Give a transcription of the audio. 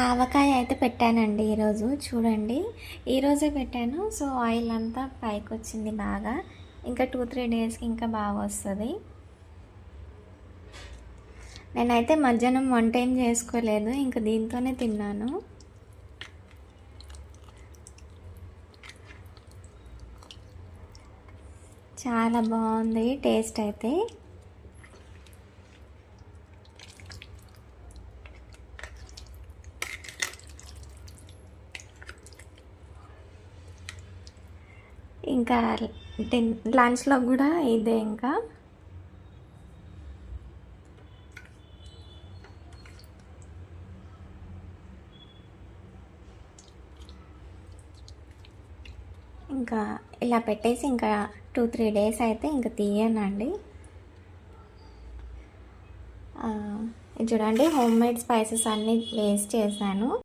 ఆవకాయ అయితే పెట్టానండి ఈరోజు. చూడండి, ఈరోజే పెట్టాను. సో ఆయిల్ అంతా పైకి వచ్చింది బాగా. ఇంకా 2-3 డేస్కి ఇంకా బాగా వస్తుంది. నేనైతే మధ్యాహ్నం వంట ఏం చేసుకోలేదు, ఇంకా దీంతోనే తిన్నాను. చాలా బాగుంది టేస్ట్ అయితే. ఇంకా లంచ్లో కూడా ఇదే. ఇంకా ఇంకా ఇలా పెట్టేసి ఇంకా 2-3 డేస్ అయితే ఇంకా తీయనండి. ఇది చూడండి, హోమ్ మేడ్ స్పైసెస్ అన్నీ వేస్ట్ చేశాను.